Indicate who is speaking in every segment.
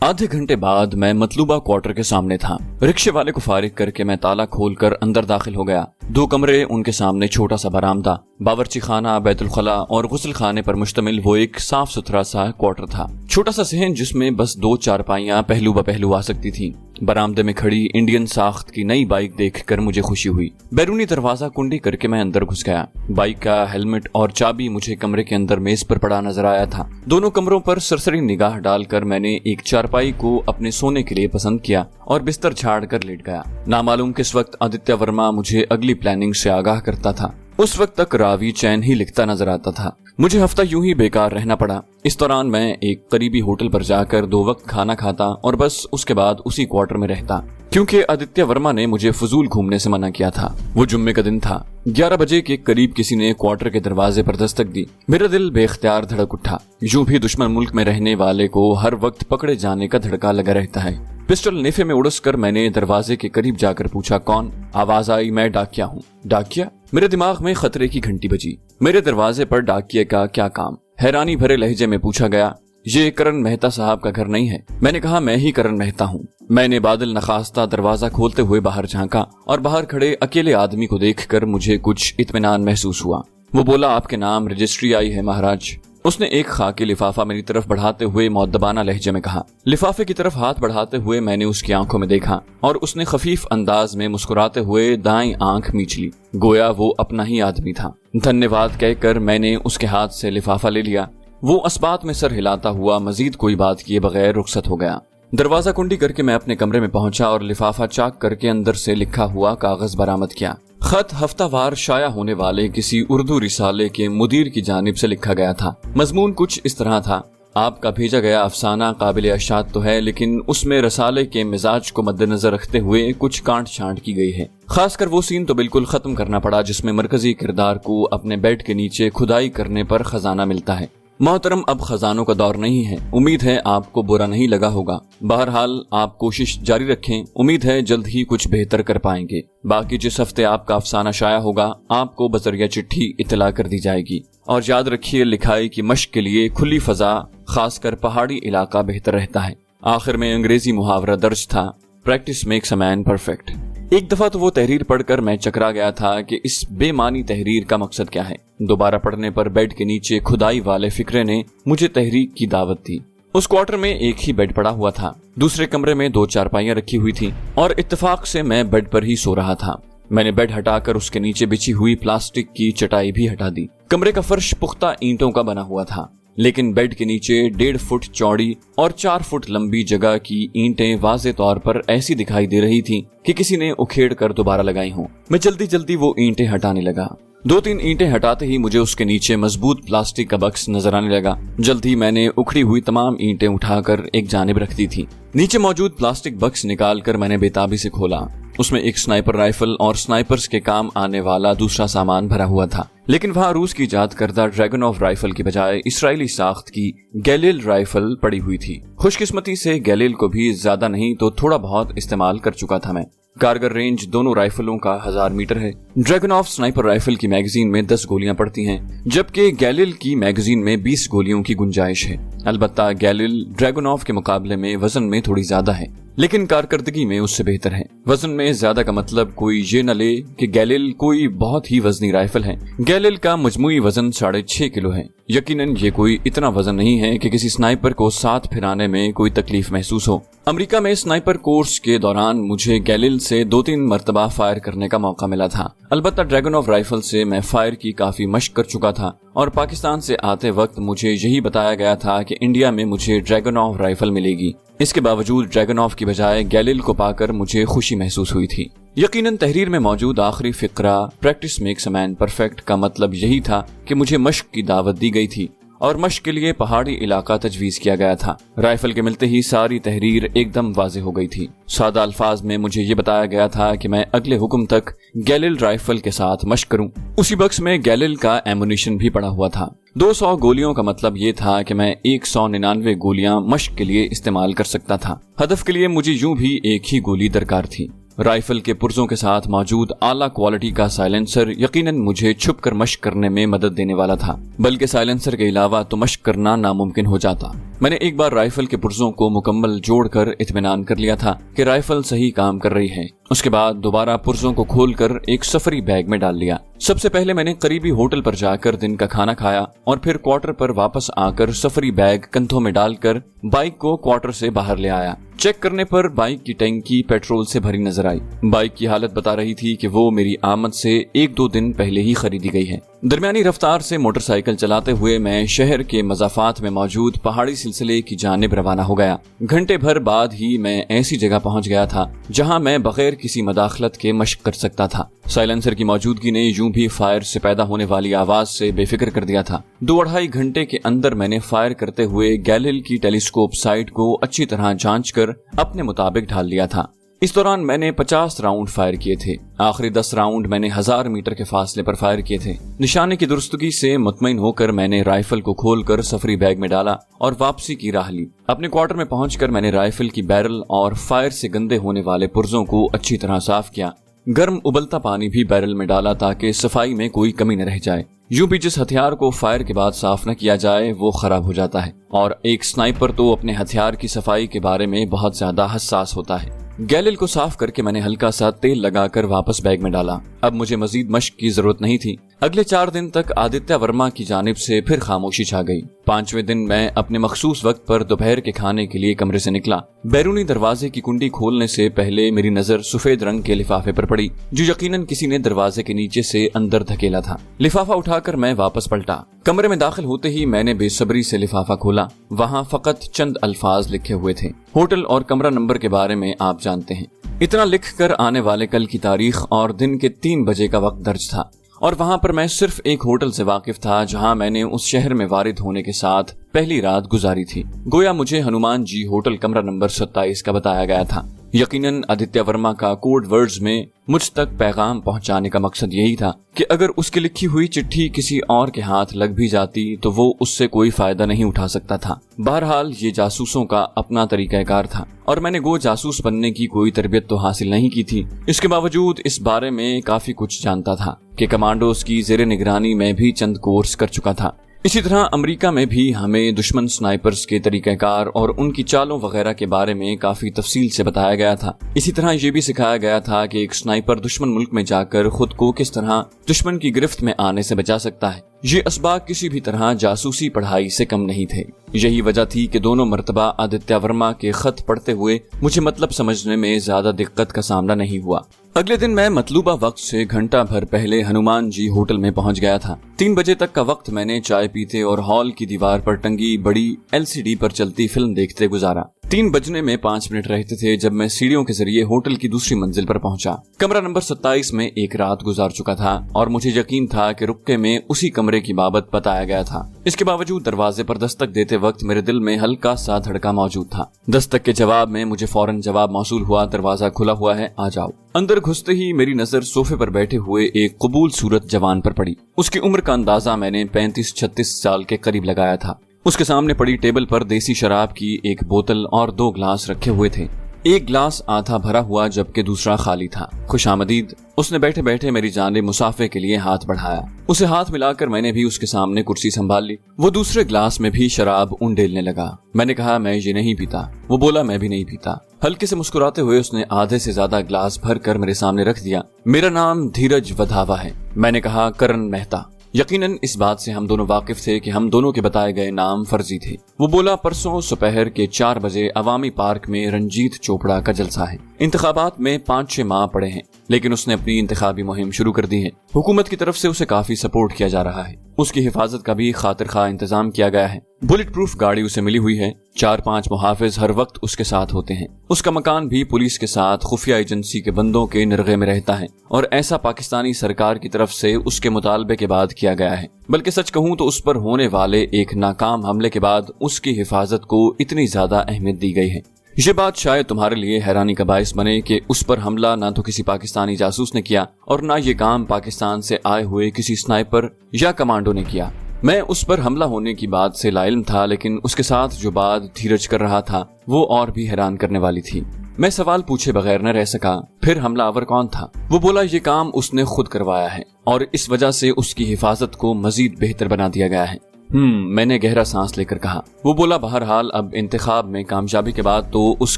Speaker 1: आधे घंटे बाद मैं मतलूबा क्वार्टर के सामने था। रिक्शे वाले को फारिग करके मैं ताला खोलकर अंदर दाखिल हो गया। 2 कमरे, उनके सामने छोटा सा बरामदा, बावर्ची खाना, बैतुल खला और गुस्ल खाने पर मुश्तमिल वो एक साफ सुथरा सा क्वार्टर था। छोटा सा सहन जिसमें बस 2 चारपाइयां पहलू ब पहलू आ सकती थी। बरामदे में खड़ी इंडियन साख्त की नई बाइक देखकर मुझे खुशी हुई। बैरूनी दरवाजा कुंडी करके मैं अंदर घुस गया। बाइक का हेलमेट और चाबी मुझे कमरे के अंदर मेज पर पड़ा नजर आया था। दोनों कमरों पर सरसरी निगाह डालकर मैंने एक चारपाई को अपने सोने के लिए पसंद किया और बिस्तर झाड़ कर लेट गया। नामालूम किस वक्त आदित्य वर्मा मुझे अगली प्लानिंग से आगाह करता था। उस वक्त तक रावी चैन ही लिखता नजर आता था। मुझे हफ्ता यूं ही बेकार रहना पड़ा। इस दौरान मैं एक करीबी होटल पर जाकर 2 वक्त खाना खाता और बस उसके बाद उसी क्वार्टर में रहता, क्योंकि आदित्य वर्मा ने मुझे फजूल घूमने से मना किया था। वो जुम्मे का दिन था। 11 बजे के करीब किसी ने क्वार्टर के दरवाजे पर दस्तक दी। मेरा दिल बेख्तियार धड़क उठा। यूं भी दुश्मन मुल्क में रहने वाले को हर वक्त पकड़े जाने का धड़का लगा रहता है। पिस्टल नेफे में उड़सकर मैंने दरवाजे के करीब जाकर पूछा, कौन? आवाज आई, मैं डाकिया हूँ। डाकिया? मेरे दिमाग में खतरे की घंटी बजी। मेरे दरवाजे पर डाकिये का क्या काम? हैरानी भरे लहजे में पूछा गया, ये करण मेहता साहब का घर नहीं है? मैंने कहा, मैं ही करण मेहता हूँ। मैंने बादल नखास्ता दरवाजा खोलते हुए बाहर झांका और बाहर खड़े अकेले आदमी को देखकर मुझे कुछ इत्मीनान महसूस हुआ। वो बोला, आपके नाम रजिस्ट्री आई है महाराज। उसने एक खाकी लिफाफा मेरी तरफ बढ़ाते हुए मुअद्दबाना लहजे में कहा। लिफाफे की तरफ हाथ बढ़ाते हुए मैंने उसकी आंखों में देखा और उसने खफीफ अंदाज में मुस्कुराते हुए दाईं आंख मींच ली, गोया वो अपना ही आदमी था। धन्यवाद कहकर मैंने उसके हाथ से लिफाफा ले लिया। वो अस्बात में सर हिलाता हुआ मजीद कोई बात किए बगैर रुखसत हो गया। दरवाजा कुंडी करके मैं अपने कमरे में पहुंचा और लिफाफा चाक करके अंदर से लिखा हुआ कागज बरामद किया। खत हफ्तावार शाया होने वाले किसी उर्दू रिसाले के मुदीर की जानिब से लिखा गया था। मजमून कुछ इस तरह था, आपका भेजा गया अफसाना काबिल अशात तो है, लेकिन उसमें रसाले के मिजाज को मद्देनजर रखते हुए कुछ कांट छांट की गई है। खासकर वो सीन तो बिल्कुल खत्म करना पड़ा जिसमें मरकजी किरदार को अपने बेड के नीचे खुदाई करने पर खजाना मिलता है। मोहतरम, अब खजानों का दौर नहीं है। उम्मीद है आपको बुरा नहीं लगा होगा। बहरहाल आप कोशिश जारी रखें। उम्मीद है जल्द ही कुछ बेहतर कर पाएंगे। बाकी जिस हफ्ते आपका अफसाना शाया होगा आपको बजरिया चिट्ठी इत्तला कर दी जाएगी। और याद रखिए, लिखाई की मश्क के लिए खुली फजा, खासकर पहाड़ी इलाका बेहतर रहता है। आखिर में अंग्रेजी मुहावरा दर्ज था, practice makes a man perfect. एक दफा तो वो तहरीर पढ़कर मैं चकरा गया था कि इस बेमानी तहरीर का मकसद क्या है। दोबारा पढ़ने पर बेड के नीचे खुदाई वाले फिक्रे ने मुझे तहरीक की दावत दी। उस क्वार्टर में एक ही बेड पड़ा हुआ था। दूसरे कमरे में 2 चारपाइयां रखी हुई थी और इत्तेफाक से मैं बेड पर ही सो रहा था। मैंने बेड हटाकर उसके नीचे बिछी हुई प्लास्टिक की चटाई भी हटा दी। कमरे का फर्श पुख्ता ईंटों का बना हुआ था, लेकिन बेड के नीचे 1.5 फुट चौड़ी और 4 फुट लंबी जगह की ईंटें वाज़े तौर पर ऐसी दिखाई दे रही थी कि किसी ने उखेड़ कर दोबारा लगाई हों। मैं जल्दी जल्दी वो ईंटें हटाने लगा। 2-3 ईंटें हटाते ही मुझे उसके नीचे मजबूत प्लास्टिक का बक्स नजर आने लगा। जल्द ही मैंने उखड़ी हुई तमाम ईंटें उठाकर एक जानिब रख दी थी। नीचे मौजूद प्लास्टिक बक्स निकालकर मैंने बेताबी से खोला। उसमें एक स्नाइपर राइफल और स्नाइपर्स के काम आने वाला दूसरा सामान भरा हुआ था, लेकिन वहाँ रूस की इजाद करदा ड्रैगनॉफ राइफल की बजाय इसराइली साख्त की गैलिल राइफल पड़ी हुई थी। खुशकिस्मती से गैलिल को भी ज्यादा नहीं तो थोड़ा बहुत इस्तेमाल कर चुका था मैं। कारगर रेंज दोनों राइफलों का 1000 मीटर है। ड्रैगनॉफ स्नाइपर राइफल की मैगजीन में 10 गोलियां पड़ती हैं, जबकि गैलिल की मैगजीन में 20 गोलियों की गुंजाइश है। अलबत्ता गैलिल ड्रैगनॉफ के मुकाबले में वजन में थोड़ी ज्यादा है, लेकिन कारकर्दगी में उससे बेहतर है। वजन में ज्यादा का मतलब कोई ये न ले कि गैलिल कोई बहुत ही वजनी राइफल है। गैलिल का मजमूई वजन 6.5 किलो है। यकीनन ये कोई इतना वजन नहीं है कि किसी स्नाइपर को साथ फिराने में कोई तकलीफ महसूस हो। अमेरिका में स्नाइपर कोर्स के दौरान मुझे गैलिल से 2-3 मरतबा फायर करने का मौका मिला था। अलबत्ता ड्रैगनॉफ राइफल से मैं फायर की काफी मशक कर चुका था और पाकिस्तान से आते वक्त मुझे यही बताया गया था कि इंडिया में मुझे ड्रैगनॉफ राइफल मिलेगी। इसके बावजूद ड्रैगनॉफ की बजाय गैलिल को पाकर मुझे खुशी महसूस हुई थी। यकीनन तहरीर में मौजूद आखिरी फिक्रा practice makes a man perfect का मतलब यही था कि मुझे मशक की दावत दी गई थी और मशक के लिए पहाड़ी इलाका तजवीज किया गया था। राइफल के मिलते ही सारी तहरीर एकदम वाज़ेह हो गई थी। सादा अल्फाज में मुझे ये बताया गया था कि मैं अगले हुक्म तक गैलिल राइफल के साथ मशक करूं। उसी बक्स में गैलिल का एमुनिशन भी पड़ा हुआ था। 200 गोलियों का मतलब ये था कि मैं 199 गोलियां मशक के लिए इस्तेमाल कर सकता था। हदफ के लिए मुझे यूं भी एक ही गोली दरकार थी। राइफल के पुर्जों के साथ मौजूद आला क्वालिटी का साइलेंसर यकीनन मुझे छुप कर मशक करने में मदद देने वाला था, बल्कि साइलेंसर के अलावा तो मशक करना नामुमकिन हो जाता। मैंने एक बार राइफल के पुर्जों को मुकम्मल जोड़कर इत्मीनान कर लिया था कि राइफल सही काम कर रही है। उसके बाद दोबारा पुर्जों को खोलकर एक सफरी बैग में डाल लिया। सबसे पहले मैंने करीबी होटल पर जाकर दिन का खाना खाया और फिर क्वार्टर पर वापस आकर सफरी बैग कंधों में डालकर बाइक को क्वार्टर से बाहर ले आया। चेक करने पर बाइक की टैंकी पेट्रोल से भरी नजर आई। बाइक की हालत बता रही थी कि वो मेरी आमद से 1-2 दिन पहले ही खरीदी गई है। दरमियानी रफ्तार से मोटरसाइकिल चलाते हुए मैं शहर के मज़ाफात में मौजूद पहाड़ी सिलसिले की जानिब रवाना हो गया। घंटे भर बाद ही मैं ऐसी जगह पहुंच गया था जहां मैं बगैर किसी मदाखलत के मशक कर सकता था। साइलेंसर की मौजूदगी ने यूं भी फायर से पैदा होने वाली आवाज से बेफिक्र कर दिया था। 2-2.5 घंटे के अंदर मैंने फायर करते हुए गैलिल की टेलीस्कोप साइट को अच्छी तरह जांच कर अपने मुताबिक ढाल लिया था। इस दौरान मैंने 50 राउंड फायर किए थे। आखिरी 10 राउंड मैंने 1000 मीटर के फासले पर फायर किए थे। निशाने की दुरुस्तगी से मुतमईन होकर मैंने राइफल को खोलकर सफरी बैग में डाला और वापसी की राह ली। अपने क्वार्टर में पहुंचकर मैंने राइफल की बैरल और फायर से गंदे होने वाले पुर्जों को अच्छी तरह साफ किया। गर्म उबलता पानी भी बैरल में डाला ताकि सफाई में कोई कमी न रह जाए। यूं भी जिस हथियार को फायर के बाद साफ न किया जाए वो खराब हो जाता है और एक स्नाइपर तो अपने हथियार की सफाई के बारे में बहुत ज्यादा हसास होता है। गैलिल को साफ करके मैंने हल्का सा तेल लगाकर वापस बैग में डाला। अब मुझे मजीद मशक की जरूरत नहीं थी। अगले 4 दिन तक आदित्य वर्मा की जानिब से फिर खामोशी छा गई। 5वें दिन मैं अपने मखसूस वक्त पर दोपहर के खाने के लिए कमरे से निकला। बैरूनी दरवाजे की कुंडी खोलने से पहले मेरी नजर सफेद रंग के लिफाफे पर पड़ी जो यकीनन किसी ने दरवाजे के नीचे से अंदर धकेला था। लिफाफा उठाकर मैं वापस पलटा। कमरे में दाखिल होते ही मैंने बेसब्री से लिफाफा खोला। वहाँ फकत चंद अल्फाज लिखे हुए थे। होटल और कमरा नंबर के बारे में आप जानते हैं। इतना लिखकर आने वाले कल की तारीख और दिन के 3 बजे का वक्त दर्ज था और वहां पर मैं सिर्फ एक होटल से वाकिफ था जहां मैंने उस शहर में वारिद होने के साथ पहली रात गुजारी थी। गोया मुझे हनुमान जी होटल कमरा नंबर 27 का बताया गया था। यकीनन आदित्य वर्मा का कोड वर्ड्स में मुझ तक पैगाम पहुंचाने का मकसद यही था कि अगर उसकी लिखी हुई चिट्ठी किसी और के हाथ लग भी जाती तो वो उससे कोई फायदा नहीं उठा सकता था। बहरहाल ये जासूसों का अपना तरीकाकार था और मैंने गो जासूस बनने की कोई तरबियत तो हासिल नहीं की थी। इसके बावजूद इस बारे में काफी कुछ जानता था कि कमांडोज की जेरे निगरानी में भी चंद कोर्स कर चुका था। इसी तरह अमेरिका में भी हमें दुश्मन स्नाइपर्स के तरीक़ाकार और उनकी चालों वगैरह के बारे में काफी तफसील से बताया गया था। इसी तरह ये भी सिखाया गया था कि एक स्नाइपर दुश्मन मुल्क में जाकर खुद को किस तरह दुश्मन की गिरफ्त में आने से बचा सकता है। ये असबाब किसी भी तरह जासूसी पढ़ाई से कम नहीं थे। यही वजह थी कि दोनों मर्तबा आदित्य वर्मा के खत पढ़ते हुए मुझे मतलब समझने में ज्यादा दिक्कत का सामना नहीं हुआ। अगले दिन मैं मतलूबा वक्त से घंटा भर पहले हनुमान जी होटल में पहुंच गया था। 3 बजे तक का वक्त मैंने चाय पीते और हॉल की दीवार पर टंगी बड़ी LCD पर चलती फिल्म देखते गुजारा। 3 बजने में 5 मिनट रहते थे जब मैं सीढ़ियों के जरिए होटल की दूसरी मंजिल पर पहुंचा। कमरा नंबर 27 में एक रात गुजार चुका था और मुझे यकीन था कि रुक्के में उसी कमरे की बाबत बताया गया था। इसके बावजूद दरवाजे पर दस्तक देते वक्त मेरे दिल में हल्का सा धड़का मौजूद था। दस्तक के जवाब में मुझे फौरन जवाब मौसूल हुआ, दरवाजा खुला हुआ है, आ जाओ। अंदर घुसते ही मेरी नजर सोफे पर बैठे हुए एक कबूल सूरत जवान पर पड़ी। उसकी उम्र का अंदाजा मैंने 35-36 साल के करीब लगाया था। उसके सामने पड़ी टेबल पर देसी शराब की एक बोतल और 2 ग्लास रखे हुए थे। एक ग्लास आधा भरा हुआ जबकि दूसरा खाली था। खुशामदीद। उसने बैठे बैठे मेरी जानिब मुसाफे के लिए हाथ बढ़ाया। उसे हाथ मिलाकर मैंने भी उसके सामने कुर्सी संभाल ली। वो दूसरे ग्लास में भी शराब उंडेलने लगा। मैंने कहा, मैं ये नहीं पीता। वो बोला, मैं भी नहीं पीता। हल्के से मुस्कुराते हुए उसने आधे से ज्यादा ग्लास भर कर मेरे सामने रख दिया। मेरा नाम धीरज वधावा है। मैंने कहा, करण मेहता। यकीनन इस बात से हम दोनों वाकिफ थे कि हम दोनों के बताए गए नाम फर्जी थे। वो बोला, परसों दोपहर के 4 बजे अवामी पार्क में रंजीत चोपड़ा का जलसा है। इंतखाबात में 5-6 माह पड़े हैं लेकिन उसने अपनी इंतखाबी मुहिम शुरू कर दी है। हुकूमत की तरफ से उसे काफी सपोर्ट किया जा रहा है। उसकी हिफाजत का भी खातिर खा इंतजाम किया गया है। बुलेट प्रूफ गाड़ी उसे मिली हुई है। 4-5 मुहाफिज हर वक्त उसके साथ होते हैं। उसका मकान भी पुलिस के साथ खुफिया एजेंसी के बंदों के निर्गे में रहता है और ऐसा पाकिस्तानी सरकार की तरफ से उसके मुतालबे के बाद किया गया है। बल्कि सच कहूँ तो उस पर होने वाले एक नाकाम हमले के बाद उसकी हिफाजत को इतनी ज्यादा अहमियत दी गई है। ये बात शायद तुम्हारे लिए हैरानी का बायस बने कि उस पर हमला ना तो किसी पाकिस्तानी जासूस ने किया और ना ये काम पाकिस्तान से आए हुए किसी स्नाइपर या कमांडो ने किया। मैं उस पर हमला होने की बात से लाइल्म था लेकिन उसके साथ जो बात धीरज कर रहा था वो और भी हैरान करने वाली थी। मैं सवाल पूछे बगैर न रह सका, फिर हमलावर कौन था? वो बोला, ये काम उसने खुद करवाया है और इस वजह से उसकी हिफाजत को मजीद बेहतर बना दिया गया है। میں نے گہرا سانس لے کر کہا۔ وہ بولا بہرحال اب انتخاب میں کامیابی کے بعد تو اس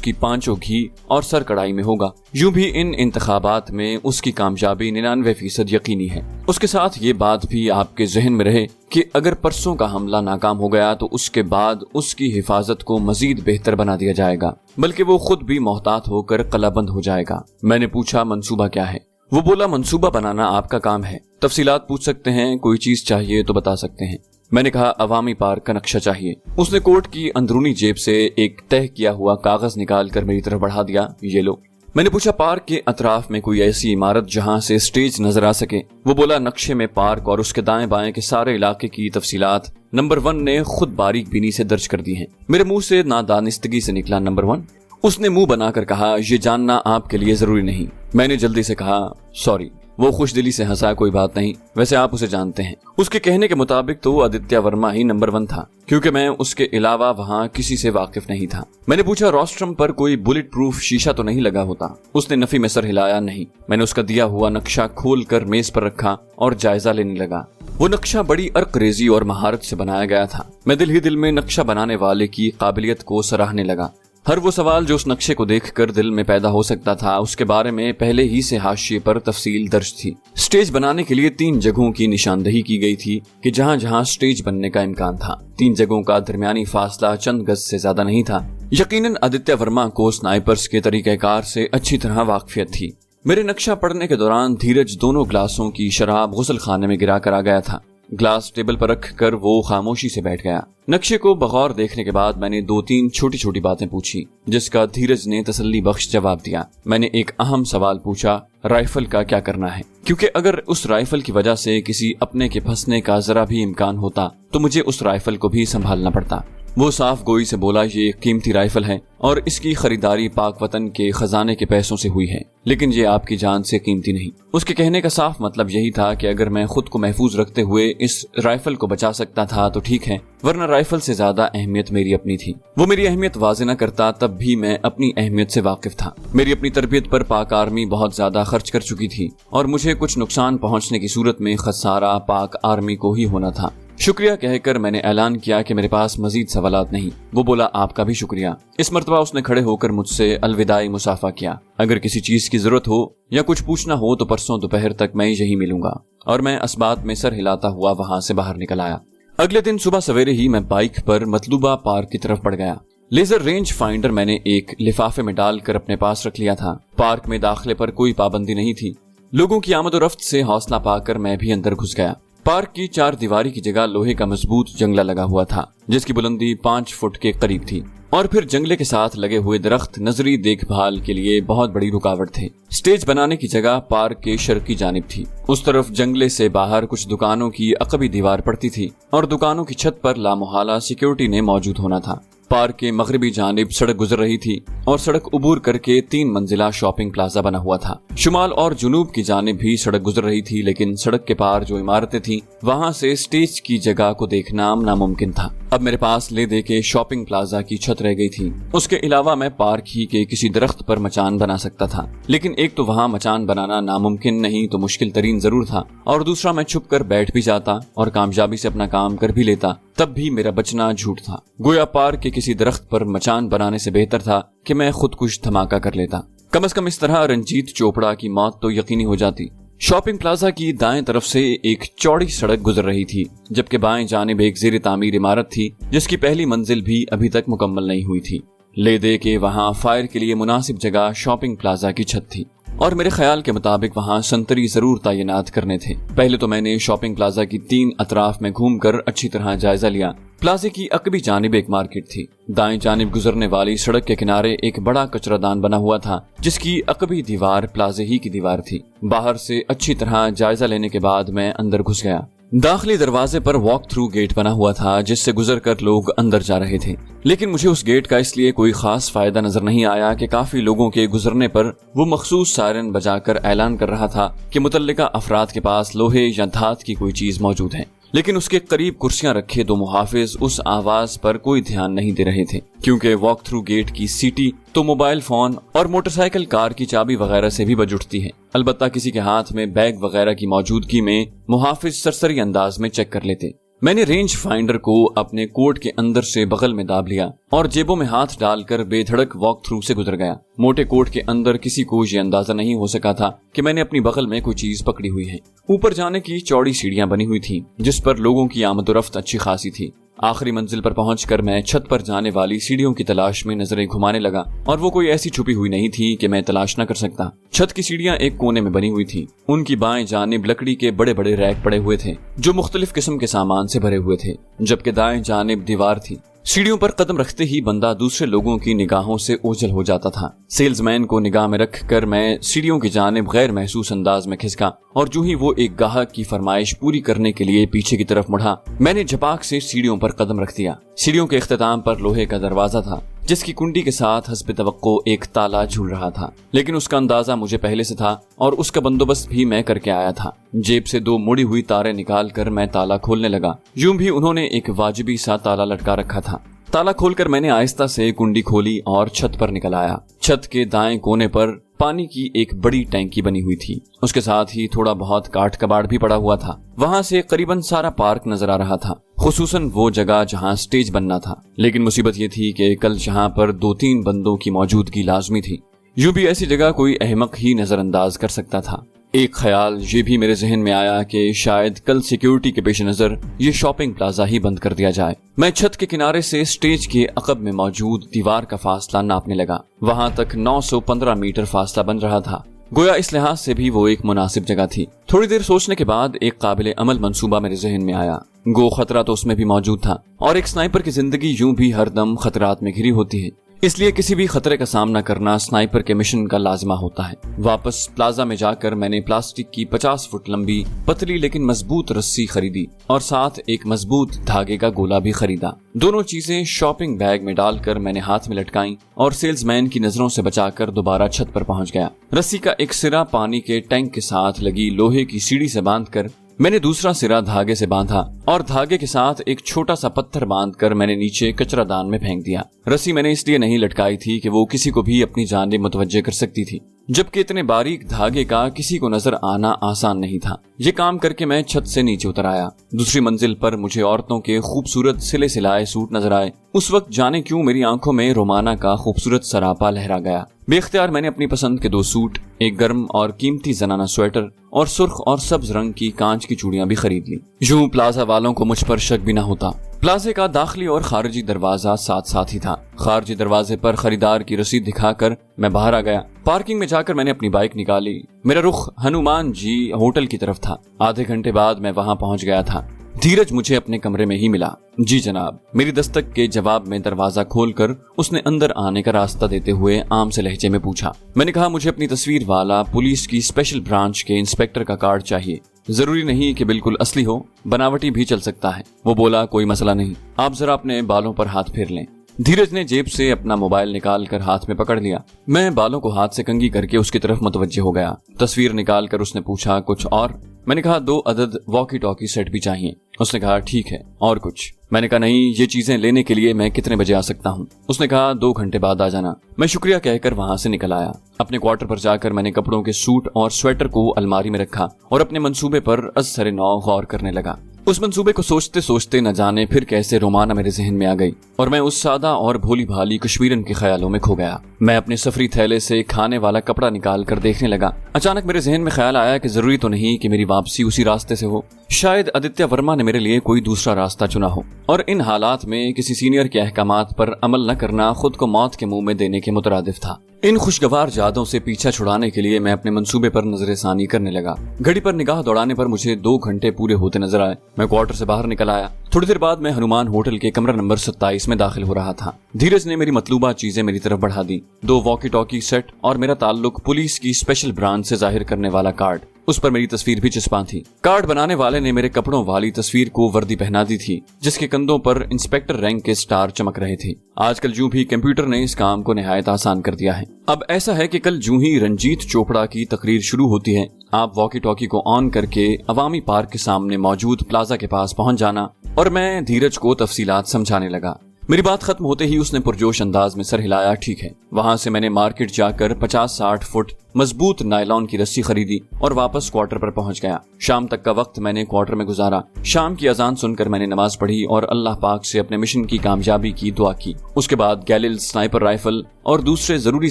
Speaker 1: کی پانچوں گھی اور سر کڑائی میں ہوگا، یوں بھی ان انتخابات میں اس کی کامیابی 99% یقینی ہے۔ اس کے ساتھ یہ بات بھی آپ کے ذہن میں رہے کہ اگر پرسوں کا حملہ ناکام ہو گیا تو اس کے بعد اس کی حفاظت کو مزید بہتر بنا دیا جائے گا، بلکہ وہ خود بھی محتاط ہو کر قلعہ بند ہو جائے گا۔ میں نے پوچھا منصوبہ کیا ہے؟ وہ بولا منصوبہ بنانا آپ کا کام ہے، تفصیلات پوچھ سکتے ہیں، کوئی چیز چاہیے تو بتا سکتے ہیں۔ میں نے کہا عوامی پارک کا نقشہ چاہیے۔ اس نے کوٹ کی اندرونی جیب سے ایک تہہ کیا ہوا کاغذ نکال کر میری طرف بڑھا دیا، یہ لو۔ میں نے پوچھا پارک کے اطراف میں کوئی ایسی عمارت جہاں سے سٹیج نظر آ سکے؟ وہ بولا نقشے میں پارک اور اس کے دائیں بائیں کے سارے علاقے کی تفصیلات نمبر 1 نے خود باریک بینی سے درج کر دی ہیں۔ میرے منہ سے نادانستگی سے نکلا نمبر 1۔ اس نے منہ بنا کر کہا یہ جاننا آپ کے لیے ضروری نہیں۔ میں نے جلدی سے کہا سوری۔ وہ خوش دلی سے ہنسا، کوئی بات نہیں، ویسے آپ اسے جانتے ہیں۔ اس کے کہنے کے مطابق تو آدتیہ ورما ہی نمبر 1 تھا، کیونکہ میں اس کے علاوہ وہاں کسی سے واقف نہیں تھا۔ میں نے پوچھا روسٹرم پر کوئی بلٹ پروف شیشہ تو نہیں لگا ہوتا؟ اس نے نفی میں سر ہلایا، نہیں۔ میں نے اس کا دیا ہوا نقشہ کھول کر میز پر رکھا اور جائزہ لینے لگا۔ وہ نقشہ بڑی ارقریزی اور مہارت سے بنایا گیا تھا۔ میں دل ہی دل میں نقشہ بنانے والے کی قابلیت کو سراہنے لگا۔ ہر وہ سوال جو اس نقشے کو دیکھ کر دل میں پیدا ہو سکتا تھا اس کے بارے میں پہلے ہی سے حاشیے پر تفصیل درج تھی۔ سٹیج بنانے کے لیے 3 جگہوں کی نشاندہی کی گئی تھی کہ جہاں جہاں سٹیج بننے کا امکان تھا۔ 3 جگہوں کا درمیانی فاصلہ چند گز سے زیادہ نہیں تھا۔ یقیناً آدتیہ ورما کو سنائپرز کے طریقہ کار سے اچھی طرح واقفیت تھی۔ میرے نقشہ پڑھنے کے دوران دھیرج دونوں گلاسوں کی شراب غسل خانے میں گرا کر آ گیا تھا۔ گلاس ٹیبل پر رکھ کر وہ خاموشی سے بیٹھ گیا۔ نقشے کو بغور دیکھنے کے بعد میں نے 2-3 چھوٹی چھوٹی باتیں پوچھی، جس کا دھیرج نے تسلی بخش جواب دیا۔ میں نے ایک اہم سوال پوچھا، رائفل کا کیا کرنا ہے؟ کیونکہ اگر اس رائفل کی وجہ سے کسی اپنے کے پھنسنے کا ذرا بھی امکان ہوتا تو مجھے اس رائفل کو بھی سنبھالنا پڑتا۔ وہ صاف گوئی سے بولا یہ قیمتی رائفل ہے اور اس کی خریداری پاک وطن کے خزانے کے پیسوں سے ہوئی ہے، لیکن یہ آپ کی جان سے قیمتی نہیں۔ اس کے کہنے کا صاف مطلب یہی تھا کہ اگر میں خود کو محفوظ رکھتے ہوئے اس رائفل کو بچا سکتا تھا تو ٹھیک ہے، ورنہ رائفل سے زیادہ اہمیت میری اپنی تھی۔ وہ میری اہمیت واضح نہ کرتا تب بھی میں اپنی اہمیت سے واقف تھا۔ میری اپنی تربیت پر پاک آرمی بہت زیادہ خرچ کر چکی تھی اور مجھے کچھ نقصان پہنچنے کی صورت میں خسارہ پاک آرمی کو ہی ہونا تھا۔ شکریہ کہہ کر میں نے اعلان کیا کہ میرے پاس مزید سوالات نہیں۔ وہ بولا آپ کا بھی شکریہ۔ اس مرتبہ اس نے کھڑے ہو کر مجھ سے الوداعی مصافحہ کیا۔ اگر کسی چیز کی ضرورت ہو یا کچھ پوچھنا ہو تو پرسوں دوپہر تک میں یہی ملوں گا، اور میں اسبات میں سر ہلاتا ہوا وہاں سے باہر نکل آیا۔ اگلے دن صبح سویرے ہی میں بائک پر مطلوبہ پارک کی طرف بڑھ گیا۔ لیزر رینج فائنڈر میں نے ایک لفافے میں ڈال کر اپنے پاس رکھ لیا تھا۔ پارک میں داخلے پر کوئی پابندی نہیں تھی۔ لوگوں کی آمد و رفت سے حوصلہ پا کر میں بھی اندر گھس گیا۔ پارک کی 4 دیواری کی جگہ لوہے کا مضبوط جنگلہ لگا ہوا تھا، جس کی بلندی 5 فٹ کے قریب تھی، اور پھر جنگلے کے ساتھ لگے ہوئے درخت نظری دیکھ بھال کے لیے بہت بڑی رکاوٹ تھے۔ سٹیج بنانے کی جگہ پارک کے شرقی جانب تھی۔ اس طرف جنگلے سے باہر کچھ دکانوں کی عقبی دیوار پڑتی تھی اور دکانوں کی چھت پر لامحالہ سیکیورٹی نے موجود ہونا تھا۔ پارک کے مغربی جانب سڑک گزر رہی تھی اور سڑک عبور کر کے 3 منزلہ شاپنگ پلازا بنا ہوا تھا۔ شمال اور جنوب کی جانب بھی سڑک گزر رہی تھی، لیکن سڑک کے پار جو عمارتیں تھیں وہاں سے سٹیج کی جگہ کو دیکھنا ناممکن تھا۔ اب میرے پاس لے دے کے شاپنگ پلازا کی چھت رہ گئی تھی۔ اس کے علاوہ میں پارک ہی کے کسی درخت پر مچان بنا سکتا تھا، لیکن ایک تو وہاں مچان بنانا ناممکن نہیں تو مشکل ترین ضرور تھا، اور دوسرا میں چھپ کر بیٹھ بھی جاتا اور کامیابی سے اپنا کام کر بھی لیتا تب بھی میرا بچنا جھوٹ تھا۔ گویا پارک کے کسی درخت پر مچان بنانے سے بہتر تھا کہ میں خود کش دھماکہ کر لیتا۔ کم از کم اس طرح رنجیت چوپڑا کی موت تو یقینی ہو جاتی۔ شاپنگ پلازا کی دائیں طرف سے ایک چوڑی سڑک گزر رہی تھی، جبکہ بائیں جانب ایک زیر تعمیر عمارت تھی جس کی پہلی منزل بھی ابھی تک مکمل نہیں ہوئی تھی۔ لے دے کے وہاں فائر کے لیے مناسب جگہ شاپنگ پلازا کی چھت تھی، اور میرے خیال کے مطابق وہاں سنتری ضرور تعینات کرنے تھے۔ پہلے تو میں نے شاپنگ پلازا کی 3 اطراف میں گھوم کر اچھی طرح جائزہ لیا۔ پلازے کی عقبی جانب ایک مارکیٹ تھی۔ دائیں جانب گزرنے والی سڑک کے کنارے ایک بڑا کچرا دان بنا ہوا تھا، جس کی عقبی دیوار پلازے ہی کی دیوار تھی۔ باہر سے اچھی طرح جائزہ لینے کے بعد میں اندر گھس گیا۔ داخلی دروازے پر واک تھرو گیٹ بنا ہوا تھا جس سے گزر کر لوگ اندر جا رہے تھے، لیکن مجھے اس گیٹ کا اس لیے کوئی خاص فائدہ نظر نہیں آیا کہ کافی لوگوں کے گزرنے پر وہ مخصوص سائرن بجا کر اعلان کر رہا تھا کہ متعلقہ افراد کے پاس لوہے یا دھات کی کوئی چیز موجود ہے، لیکن اس کے قریب کرسیاں رکھے 2 محافظ اس آواز پر کوئی دھیان نہیں دے رہے تھے، کیونکہ واک تھرو گیٹ کی سیٹی تو موبائل فون اور موٹر سائیکل کار کی چابی وغیرہ سے بھی بج اٹھتی ہے۔ البتہ کسی کے ہاتھ میں بیگ وغیرہ کی موجودگی میں محافظ سرسری انداز میں چیک کر لیتے۔ میں نے رینج فائنڈر کو اپنے کوٹ کے اندر سے بغل میں داب لیا اور جیبوں میں ہاتھ ڈال کر بے دھڑک واک تھرو سے گزر گیا۔ موٹے کوٹ کے اندر کسی کو یہ اندازہ نہیں ہو سکا تھا کہ میں نے اپنی بغل میں کوئی چیز پکڑی ہوئی ہے۔ اوپر جانے کی چوڑی سیڑھیاں بنی ہوئی تھیں جس پر لوگوں کی آمد و رفت اچھی خاصی تھی۔ آخری منزل پر پہنچ کر میں چھت پر جانے والی سیڑھیوں کی تلاش میں نظریں گھمانے لگا، اور وہ کوئی ایسی چھپی ہوئی نہیں تھی کہ میں تلاش نہ کر سکتا۔ چھت کی سیڑھیاں ایک کونے میں بنی ہوئی تھی، ان کی بائیں جانب لکڑی کے بڑے بڑے ریک پڑے ہوئے تھے جو مختلف قسم کے سامان سے بھرے ہوئے تھے، جبکہ دائیں جانب دیوار تھی۔ سیڑھیوں پر قدم رکھتے ہی بندہ دوسرے لوگوں کی نگاہوں سے اوجھل ہو جاتا تھا۔ سیلز مین کو نگاہ میں رکھ کر میں سیڑھیوں کی جانب غیر محسوس انداز میں کھسکا، اور جو ہی وہ ایک گاہک کی فرمائش پوری کرنے کے لیے پیچھے کی طرف مڑا، میں نے جھپاک سے سیڑھیوں پر قدم رکھ دیا۔ سیڑھیوں کے اختتام پر لوہے کا دروازہ تھا جس کی کنڈی کے ساتھ حسب توقع ایک تالا جھول رہا تھا، لیکن اس کا اندازہ مجھے پہلے سے تھا اور اس کا بندوبست بھی میں کر کے آیا تھا۔ جیب سے 2 مڑی ہوئی تاریں نکال کر میں تالا کھولنے لگا، یوں بھی انہوں نے ایک واجبی سا تالا لٹکا رکھا تھا۔ تالا کھول کر میں نے آہستہ سے کنڈی کھولی اور چھت پر نکل آیا۔ چھت کے دائیں کونے پر پانی کی ایک بڑی ٹینکی بنی ہوئی تھی، اس کے ساتھ ہی تھوڑا بہت کاٹ کباڑ بھی پڑا ہوا تھا۔ وہاں سے قریباً سارا پارک نظر آ رہا تھا، خصوصاً وہ جگہ جہاں سٹیج بننا تھا، لیکن مصیبت یہ تھی کہ کل جہاں پر 2-3 بندوں کی موجودگی لازمی تھی، یوں بھی ایسی جگہ کوئی احمق ہی نظر انداز کر سکتا تھا۔ ایک خیال یہ بھی میرے ذہن میں آیا کہ شاید کل سیکیورٹی کے پیش نظر یہ شاپنگ پلازا ہی بند کر دیا جائے۔ میں چھت کے کنارے سے سٹیج کے عقب میں موجود دیوار کا فاصلہ ناپنے لگا۔ وہاں تک 915 میٹر فاصلہ بن رہا تھا، گویا اس لحاظ سے بھی وہ ایک مناسب جگہ تھی۔ تھوڑی دیر سوچنے کے بعد ایک قابل عمل منصوبہ میرے ذہن میں آیا۔ گو خطرہ تو اس میں بھی موجود تھا، اور ایک سنائپر کی زندگی یوں بھی ہر دم خطرات میں گھری ہوتی ہے، اس لیے کسی بھی خطرے کا سامنا کرنا سنائپر کے مشن کا لازمہ ہوتا ہے۔ واپس پلازا میں جا کر میں نے پلاسٹک کی 50 فٹ لمبی پتلی لیکن مضبوط رسی خریدی اور ساتھ ایک مضبوط دھاگے کا گولا بھی خریدا۔ دونوں چیزیں شاپنگ بیگ میں ڈال کر میں نے ہاتھ میں لٹکائیں اور سیلز مین کی نظروں سے بچا کر دوبارہ چھت پر پہنچ گیا۔ رسی کا ایک سرا پانی کے ٹینک کے ساتھ لگی لوہے کی سیڑھی سے باندھ کر میں نے دوسرا سرا دھاگے سے باندھا اور دھاگے کے ساتھ ایک چھوٹا سا پتھر باندھ کر میں نے نیچے کچرا دان میں پھینک دیا۔ رسی میں نے اس لیے نہیں لٹکائی تھی کہ وہ کسی کو بھی اپنی جانب متوجہ کر سکتی تھی، جبکہ اتنے باریک دھاگے کا کسی کو نظر آنا آسان نہیں تھا۔ یہ کام کر کے میں چھت سے نیچے اتر آیا۔ دوسری منزل پر مجھے عورتوں کے خوبصورت سلے سلائے سوٹ نظر آئے۔ اس وقت جانے کیوں میری آنکھوں میں رومانہ کا خوبصورت سراپا لہرا گیا۔ بے اختیار میں نے اپنی پسند کے 2 سوٹ، ایک گرم اور قیمتی زنانہ سویٹر اور سرخ اور سبز رنگ کی کانچ کی چوڑیاں بھی خرید لی۔ یوں پلازا والوں کو مجھ پر شک بھی نہ ہوتا۔ پلازے کا داخلی اور خارجی دروازہ ساتھ ساتھ ہی تھا۔ خارجی دروازے پر خریدار کی رسید دکھا کر میں باہر آ گیا۔ پارکنگ میں جا کر میں نے اپنی بائک نکالی۔ میرا رخ ہنومان جی ہوٹل کی طرف تھا۔ آدھے گھنٹے بعد میں وہاں پہنچ گیا تھا۔ دھیرج مجھے اپنے کمرے میں ہی ملا۔ جی جناب، میری دستک کے جواب میں دروازہ کھول کر اس نے اندر آنے کا راستہ دیتے ہوئے عام سے لہجے میں پوچھا۔ میں نے کہا مجھے اپنی تصویر والا پولیس کی اسپیشل برانچ کے انسپیکٹر کا کارڈ چاہیے، ضروری نہیں کہ بالکل اصلی ہو، بناوٹی بھی چل سکتا ہے۔ وہ بولا کوئی مسئلہ نہیں، آپ ذرا اپنے بالوں پر ہاتھ پھیر لیں۔ دھیرج نے جیب سے اپنا موبائل نکال کر ہاتھ میں پکڑ لیا۔ میں بالوں کو ہاتھ سے کنگھی کر کے اس کی طرف متوجہ ہو گیا۔ تصویر نکال کر اس نے پوچھا کچھ اور؟ میں نے کہا 2 عدد واکی ٹاکی سیٹ بھی چاہیے۔ اس نے کہا ٹھیک ہے، اور کچھ؟ میں نے کہا نہیں، یہ چیزیں لینے کے لیے میں کتنے بجے آ سکتا ہوں؟ اس نے کہا 2 گھنٹے بعد آ جانا۔ میں شکریہ کہہ کر وہاں سے نکل آیا۔ اپنے کوارٹر پر جا کر میں نے کپڑوں کے سوٹ اور سویٹر کو الماری میں رکھا اور اپنے منصوبے پر از سر نو غور کرنے لگا۔ اس منصوبے کو سوچتے سوچتے نہ جانے پھر کیسے رومانہ میرے ذہن میں آ گئی اور میں اس سادہ اور بھولی بھالی کشمیرن کے خیالوں میں کھو گیا۔ میں اپنے سفری تھیلے سے کھانے والا کپڑا نکال کر دیکھنے لگا۔ اچانک میرے ذہن میں خیال آیا کہ ضروری تو نہیں کہ میری واپسی اسی راستے سے ہو، شاید آدتیہ ورما نے میرے لیے کوئی دوسرا راستہ چنا ہو، اور ان حالات میں کسی سینئر کے احکامات پر عمل نہ کرنا خود کو موت کے منہ میں دینے کے مترادف تھا۔ ان خوشگوار یادوں سے پیچھا چھڑانے کے لیے میں اپنے منصوبے پر نظر ثانی کرنے لگا۔ گھڑی پر نگاہ دوڑانے پر مجھے 2 گھنٹے پورے ہوتے نظر آئے۔ میں کوارٹر سے باہر نکل آیا۔ تھوڑی دیر بعد میں ہنومان ہوٹل کے کمرہ نمبر 27 میں داخل ہو رہا تھا۔ دھیرج نے میری مطلوبہ چیزیں میری طرف بڑھا دی، 2 واکی ٹاکی سیٹ اور میرا تعلق پولیس کی اسپیشل برانچ سے ظاہر کرنے والا کارڈ۔ اس پر میری تصویر بھی چسپاں تھی۔ کارڈ بنانے والے نے میرے کپڑوں والی تصویر کو وردی پہنا دی تھی جس کے کندھوں پر انسپیکٹر رینک کے سٹار چمک رہے تھے۔ آج کل جوں بھی کمپیوٹر نے اس کام کو نہایت آسان کر دیا ہے۔ اب ایسا ہے کہ کل جوں ہی رنجیت چوپڑا کی تقریر شروع ہوتی ہے، آپ واکی ٹاکی کو آن کر کے عوامی پارک کے سامنے موجود پلازا کے پاس پہنچ جانا، اور میں دھیرج کو تفصیلات سمجھانے لگا۔ میری بات ختم ہوتے ہی اس نے پرجوش انداز میں سر ہلایا۔ ٹھیک ہے۔ وہاں سے میں نے مارکیٹ جا کر 50-60 فٹ मजबूत नायलॉन की रस्सी खरीदी और वापस क्वार्टर पर पहुंच गया। शाम तक का वक्त मैंने क्वार्टर में गुजारा। शाम की अजान सुनकर मैंने नमाज पढ़ी और अल्लाह पाक से अपने मिशन की कामयाबी की दुआ की। उसके बाद गैलिल स्नाइपर राइफल और दूसरे जरूरी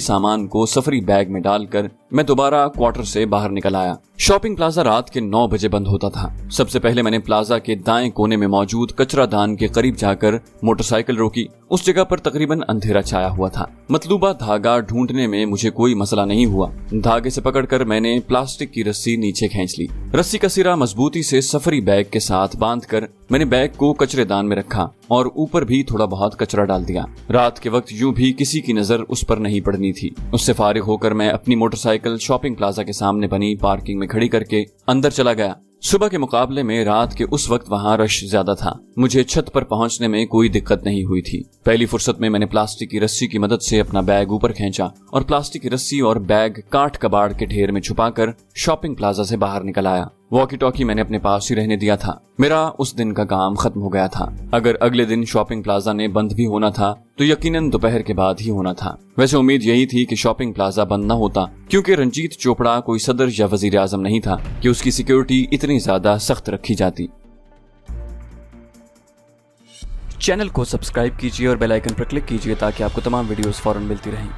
Speaker 1: सामान को सफरी बैग में डालकर मैं दोबारा क्वार्टर से बाहर निकल आया। शॉपिंग प्लाजा रात के 9 बजे बंद होता था। सबसे पहले मैंने प्लाजा के दाएं कोने में मौजूद कचरा दान के करीब जाकर मोटरसाइकिल रोकी। उस जगह पर तकरीबन अंधेरा छाया हुआ था। मतलूबा धागा ढूंढने में मुझे कोई मसला नहीं हुआ। धागे से पकड़कर मैंने प्लास्टिक की रस्सी नीचे खींच ली। रस्सी का सिरा मजबूती से सफरी बैग के साथ बांधकर मैंने बैग को कचरेदान में रखा और ऊपर भी थोड़ा बहुत कचरा डाल दिया। रात के वक्त यूं भी किसी की नजर उस पर नहीं पड़नी थी। उससे फारिग होकर मैं अपनी मोटरसाइकिल शॉपिंग प्लाजा के सामने बनी पार्किंग में खड़ी करके अंदर चला गया। सुबह के मुकाबले में रात के उस वक्त वहां रश ज्यादा था। मुझे छत पर पहुंचने में कोई दिक्कत नहीं हुई थी। पहली फुर्सत में मैंने प्लास्टिक की रस्सी की मदद से अपना बैग ऊपर खींचा और प्लास्टिक की रस्सी और बैग काट कबाड़ के ढेर में छुपाकर शॉपिंग प्लाजा से बाहर निकल आया। वॉकी टॉकी मैंने अपने पास ही रहने दिया था। मेरा उस दिन का काम खत्म हो गया था। अगर अगले दिन शॉपिंग प्लाजा ने बंद भी होना था तो यकीनन दोपहर के बाद ही होना था। वैसे उम्मीद यही थी कि शॉपिंग प्लाजा बंद न होता, क्योंकि रंजीत चोपड़ा कोई सदर या वजीर आजम नहीं था कि उसकी सिक्योरिटी इतनी ज्यादा सख्त रखी जाती।
Speaker 2: चैनल को सब्सक्राइब कीजिए और बेल आइकन पर क्लिक कीजिए ताकि आपको तमाम वीडियोस फौरन मिलती रहें।